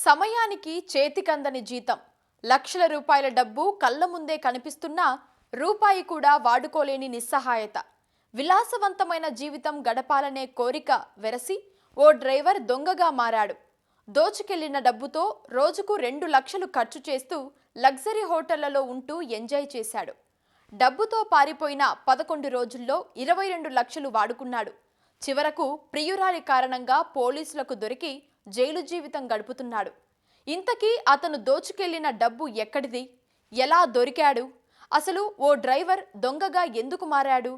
సమయానికి చేతికందని జీతం, లక్షల రూపాయల డబ్బు కళ్ళ ముందే కనిపిస్తున్నా రూపాయి కూడా వాడుకోలేని నిస్సహాయత. విలాసవంతమైన జీవితం గడపాలనే కోరిక వెరసి ఓ డ్రైవర్ దొంగగా మారాడు. దోచుకెళ్లిన డబ్బుతో రోజుకు 2 లక్షలు ఖర్చు చేస్తూ లగ్జరీ హోటళ్లలో ఉంటూ ఎంజాయ్ చేశాడు. డబ్బుతో పారిపోయిన 11 రోజుల్లో 22 లక్షలు వాడుకున్నాడు. చివరకు ప్రియురాలి కారణంగా పోలీసులకు దొరికి జైలు జీవితం గడుపుతున్నాడు. ఇంతకీ అతను దోచుకెళ్లిన డబ్బు ఎక్కడిది? ఎలా దొరికాడు? అసలు ఓ డ్రైవర్ దొంగగా ఎందుకు మారాడు?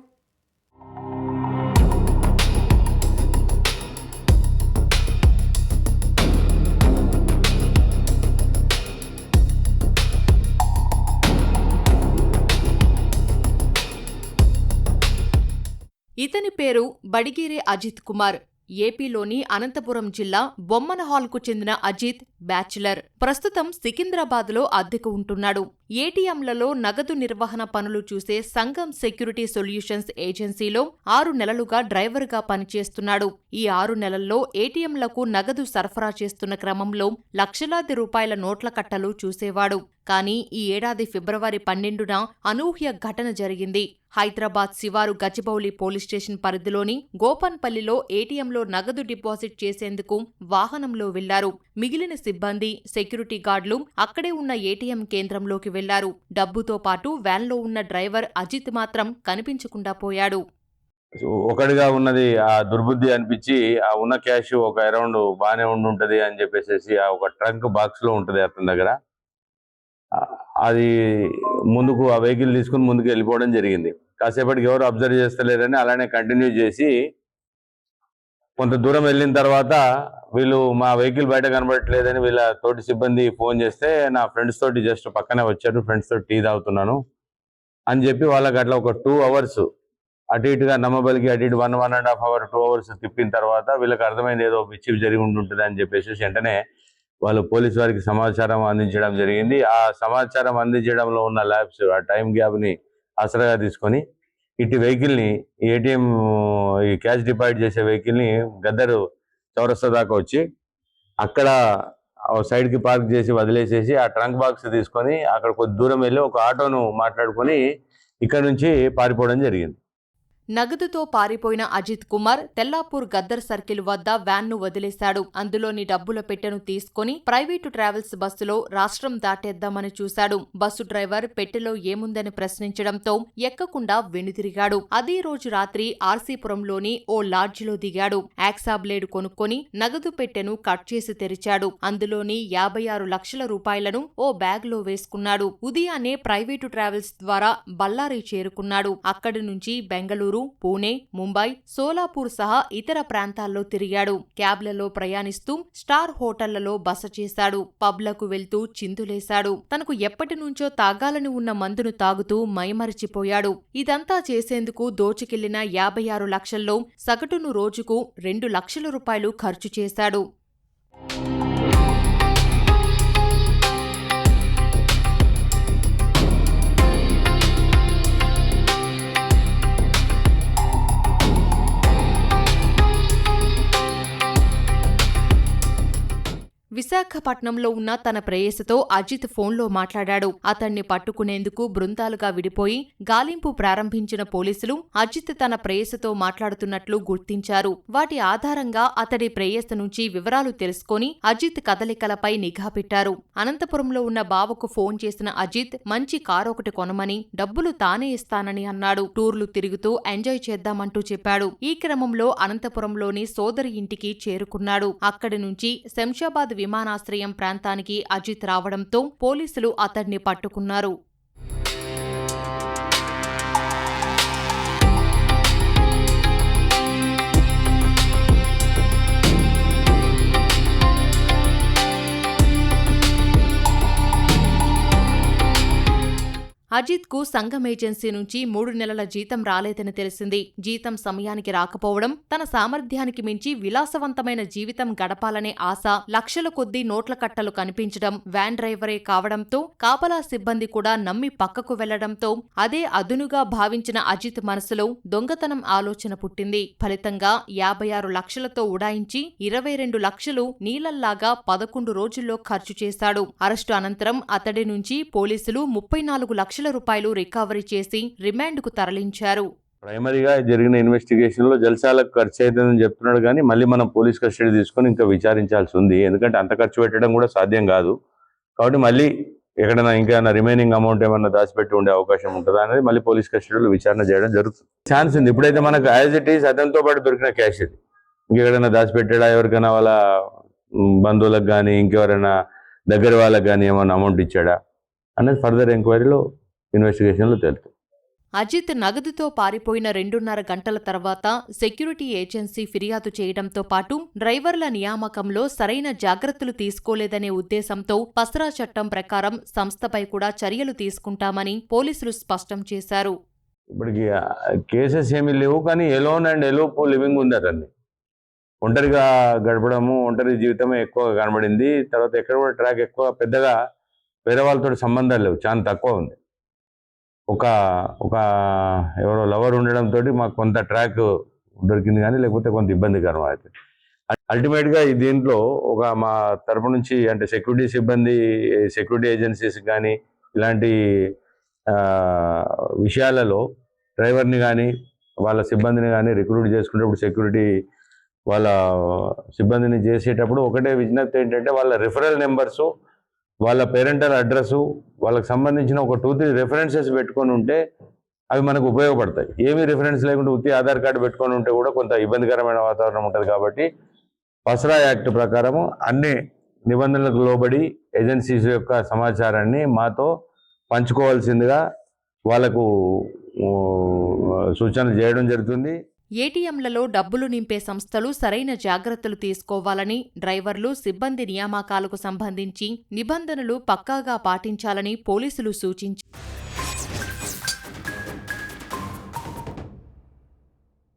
ఇతని పేరు బడిగేరి అజిత్ కుమార్. ఏపీలోని అనంతపురం జిల్లా బొమ్మనహాల్కు చెందిన అజిత్ బ్యాచులర్. ప్రస్తుతం సికింద్రాబాద్లో అద్దెకు ఉంటున్నాడు. ఏటీఎంలలో నగదు నిర్వహణ పనులు చూసే సంగం సెక్యూరిటీ సొల్యూషన్స్ ఏజెన్సీలో 6 నెలలుగా డ్రైవర్గా పనిచేస్తున్నాడు. ఈ 6 నెలల్లో ఏటీఎంలకు నగదు సరఫరా చేస్తున్న క్రమంలో లక్షలాది రూపాయల నోట్ల కట్టలు చూసేవాడు. కానీ ఈ ఏడాది ఫిబ్రవరి 12న అనూహ్య ఘటన జరిగింది. హైదరాబాద్ శివారు గచ్చిబౌలి పోలీస్ స్టేషన్ పరిధిలోని గోపన్పల్లిలో ఏటీఎంలో నగదు డిపాజిట్ చేసేందుకు వాహనంలో వెళ్లారు. మిగిలిన సిబ్బంది, సెక్యూరిటీ గార్డులు అక్కడే ఉన్న ఏటీఎం కేంద్రంలోకి వెళ్లారు. డబ్బుతో పాటు వ్యాన్లో ఉన్న డ్రైవర్ అజిత్ మాత్రం కనిపించకుండా పోయాడు. ఒకటిగా ఉన్నది ఆ దుర్బుద్ధి అనిపించి ఆ ఉన్న క్యాష్ ఒక అరౌండ్ బాగానే ఉండుంటది అని చెప్పేసి ఆ ఒక ట్రంక్ బాక్స్ లో ఉంటది అతని దగ్గర. అది ముందుకు ఆ వెహికల్ తీసుకుని ముందుకు వెళ్ళిపోవడం జరిగింది. కాసేపటికి ఎవరు అబ్జర్వ్ చేస్తలేరని అలానే కంటిన్యూ చేసి కొంత దూరం వెళ్ళిన తర్వాత వీళ్ళు మా వెహికల్ బయట కనబడట్లేదని వీళ్ళ తోటి సిబ్బంది ఫోన్ చేస్తే నా ఫ్రెండ్స్ తోటి జస్ట్ పక్కనే వచ్చారు, ఫ్రెండ్స్ తోటి టీ తాగుతున్నాను అని చెప్పి వాళ్ళకి అట్లా ఒక 2 అవర్స్ అటు ఇటుగా నమ్మబలికి అటు ఇటు 1.5 అవర్ 2 అవర్స్ తిప్పిన తర్వాత వీళ్ళకి అర్థమైంది ఏదో మిస్చీఫ్ జరిగి ఉంటుంది అని చెప్పేసి వెంటనే వాళ్ళు పోలీసు వారికి సమాచారం అందించడం జరిగింది. ఆ సమాచారం అందించడంలో ఉన్న ల్యాబ్స్ ఆ టైం గ్యాప్ని ఆసరాగా తీసుకొని ఇటు వెహికల్ని ఏటీఎం ఈ క్యాష్ డిపాజిట్ చేసే వెహికల్ని గద్దరు చౌరస్తా దాకా వచ్చి అక్కడ సైడ్కి పార్క్ చేసి వదిలేసేసి ఆ ట్రంక్ బాక్స్ తీసుకొని అక్కడ కొద్ది దూరం వెళ్ళి ఒక ఆటోను మాట్లాడుకొని ఇక్కడ నుంచి పారిపోవడం జరిగింది. నగదుతో పారిపోయిన అజిత్ కుమార్ తెల్లాపూర్ గద్దర్ సర్కిల్ వద్ద వ్యాన్ను వదిలేశాడు. అందులోని డబ్బుల పెట్టెను తీసుకుని ప్రైవేటు ట్రావెల్స్ బస్సులో రాష్ట్రం దాటేద్దామని చూశాడు. బస్సు డ్రైవర్ పెట్టెలో ఏముందని ప్రశ్నించడంతో ఎక్కకుండా వెనుతిరిగాడు. అదే రోజు రాత్రి ఆర్సీపురంలోని ఓ లాడ్జిలో దిగాడు. యాక్సా బ్లేడ్ కొనుక్కొని నగదు పెట్టెను కట్ చేసి తెరిచాడు. అందులోని 56 లక్షల రూపాయలను ఓ బ్యాగ్లో వేసుకున్నాడు. ఉదయాన్నే ప్రైవేటు ట్రావెల్స్ ద్వారా బళ్ళారి చేరుకున్నాడు. అక్కడి నుంచి బెంగళూరు, పూణే, ముంబై, సోలాపూర్ సహా ఇతర ప్రాంతాల్లో తిరిగాడు. క్యాబ్లలో ప్రయాణిస్తూ స్టార్ హోటళ్లలో బస చేశాడు. పబ్లకు వెళ్తూ చిందులేశాడు. తనకు ఎప్పటినుంచో తాగాలని ఉన్న మందును తాగుతూ మైమరిచిపోయాడు. ఇదంతా చేసేందుకు దోచుకెళ్లిన 56 లక్షల్లో సగటును రోజుకు 2 లక్షల రూపాయలు ఖర్చు చేశాడు. విశాఖపట్నంలో ఉన్న తన ప్రేయసితో అజిత్ ఫోన్లో మాట్లాడాడు. అతన్ని పట్టుకునేందుకు బృందాలుగా విడిపోయి గాలింపు ప్రారంభించిన పోలీసులు అజిత్ తన ప్రేయసితో మాట్లాడుతున్నట్లు గుర్తించారు. వాటి ఆధారంగా అతడి ప్రేయసి నుంచి వివరాలు తెలుసుకొని అజిత్ కదలికలపై నిఘా పెట్టారు. అనంతపురంలో ఉన్న బావకు ఫోన్ చేసిన అజిత్ మంచి కారొకటి కొనమని, డబ్బులు తానే ఇస్తానని అన్నాడు. టూర్లు తిరుగుతూ ఎంజాయ్ చేద్దామంటూ చెప్పాడు. ఈ క్రమంలో అనంతపురంలోని సోదరి ఇంటికి చేరుకున్నాడు. అక్కడి నుంచి శంషాబాద్ విమానాశ్రయం ప్రాంతానికి అజిత్ రావడంతో పోలీసులు అతడ్ని పట్టుకున్నారు. అజిత్కు సంఘం ఏజెన్సీ నుంచి 3 నెలల జీతం రాలేదని తెలిసింది. జీతం సమయానికి రాకపోవడం, తన సామర్థ్యానికి మించి విలాసవంతమైన జీవితం గడపాలనే ఆశ, లక్షల కొద్దీ నోట్ల కట్టలు కనిపించడం, వ్యాన్ డ్రైవరే కావడంతో కాపలా సిబ్బంది కూడా నమ్మి పక్కకు వెళ్లడంతో అదే అదునుగా భావించిన అజిత్ మనసులో దొంగతనం ఆలోచన పుట్టింది. ఫలితంగా 56 లక్షలతో ఉడాయించి 22 లక్షలు నీళ్లల్లాగా 11 రోజుల్లో ఖర్చు చేశాడు. అరెస్టు అనంతరం అతడి నుంచి పోలీసులు 34 లక్షల రూపాయలు రికవరీ చేసి రిమాండ్కు తరలించారు. ప్రైమరీగా జరిగిన ఇన్వెస్టిగేషన్లో జల్సాలకు ఖర్చు అవుతుందని చెప్తున్నాడు, కానీ మళ్ళీ మనం పోలీస్ కస్టడీ తీసుకొని ఇంకా విచారించాల్సి ఉంది. ఎందుకంటే అంత ఖర్చు పెట్టడం కూడా సాధ్యం కాదు. కాబట్టి మళ్ళీ ఎక్కడైనా ఇంకా రిమైనింగ్ అమౌంట్ ఏమన్నా దాచిపెట్టి ఉండే అవకాశం ఉంటుందా అనేది మళ్ళీ పోలీస్ కస్టడీలో విచారణ చేయడం జరుగుతుంది. ఛాన్స్ ఉంది. ఇప్పుడైతే మనకు యాజ్ ఇట్ ఈస్ అతనితో పాటు దొరికిన క్యాష్ ఇది. ఇంకెక్కడైనా దాచిపెట్టాడా, ఎవరికైనా వాళ్ళ బంధువులకు కానీ ఇంకెవరైనా దగ్గర వాళ్ళకి కానీ ఏమైనా అమౌంట్ ఇచ్చాడా అనేది ఫర్దర్ ఎంక్వైరీలో ఇన్వెస్టిగేషన్లో తెలుస్తుంది. అజిత్ నగదుతో పారిపోయిన 2.5 గంటల తర్వాత సెక్యూరిటీ ఏజెన్సీ ఫిర్యాదు చేయడంతో పాటు డ్రైవర్ల నియామకంలో సరైన జాగ్రత్తలు తీసుకోలేదనే ఉద్దేశంతో పసరా చట్టం ప్రకారం సంస్థపై కూడా చర్యలు తీసుకుంటామని పోలీసులు స్పష్టం చేశారు. ఇప్పటికి కేసెస్ ఏమీ లేవు, కానీ ఎలోన్ అండ్ ఎలోపు లివింగ్ ఉంది అతన్ని. ఒంటరిగా గడపడము, ఒంటరి జీవితమే ఎక్కువగా కనబడింది. తర్వాత ఎక్కడ కూడా ట్రాక్ ఎక్కువ పెద్దగా వేరే వాళ్ళతో సంబంధాలు లేవు, చాలా తక్కువ ఉంది. ఒక ఎవరో లవర్ ఉండడంతో మాకు కొంత ట్రాక్ దొరికింది, కానీ లేకపోతే కొంత ఇబ్బందికరం అవుతుంది. అల్టిమేట్గా దీంట్లో మా తరపు నుంచి అంటే సెక్యూరిటీ సిబ్బంది, సెక్యూరిటీ ఏజెన్సీస్ కానీ ఇలాంటి విషయాలలో డ్రైవర్ని కానీ వాళ్ళ సిబ్బందిని కానీ రిక్రూట్ చేసుకునేటప్పుడు, సెక్యూరిటీ వాళ్ళ సిబ్బందిని చేసేటప్పుడు ఒకటే విజ్ఞప్తి ఏంటంటే వాళ్ళ రిఫరల్ నెంబర్సు, వాళ్ళ పేరెంటల్ అడ్రస్సు, వాళ్ళకి సంబంధించిన ఒక 2-3 రెఫరెన్సెస్ పెట్టుకొని ఉంటే అవి మనకు ఉపయోగపడతాయి. ఏమీ రిఫరెన్స్ లేకుండా ఉత్తి ఆధార్ కార్డు పెట్టుకొని ఉంటే కూడా కొంత ఇబ్బందికరమైన వాతావరణం ఉంటుంది. కాబట్టి పసరా యాక్ట్ ప్రకారము అన్ని నిబంధనలకు లోబడి ఏజెన్సీస్ యొక్క సమాచారాన్ని మాతో పంచుకోవాల్సిందిగా వాళ్ళకు సూచనలు చేయడం జరుగుతుంది. ఏటీఎంలలో డబ్బులు నింపే సంస్థలు సరైన జాగ్రత్తలు తీసుకోవాలని, డ్రైవర్లు, సిబ్బంది నియామకాలకు సంబంధించి నిబంధనలు పక్కాగా పాటించాలని పోలీసులు సూచించారు.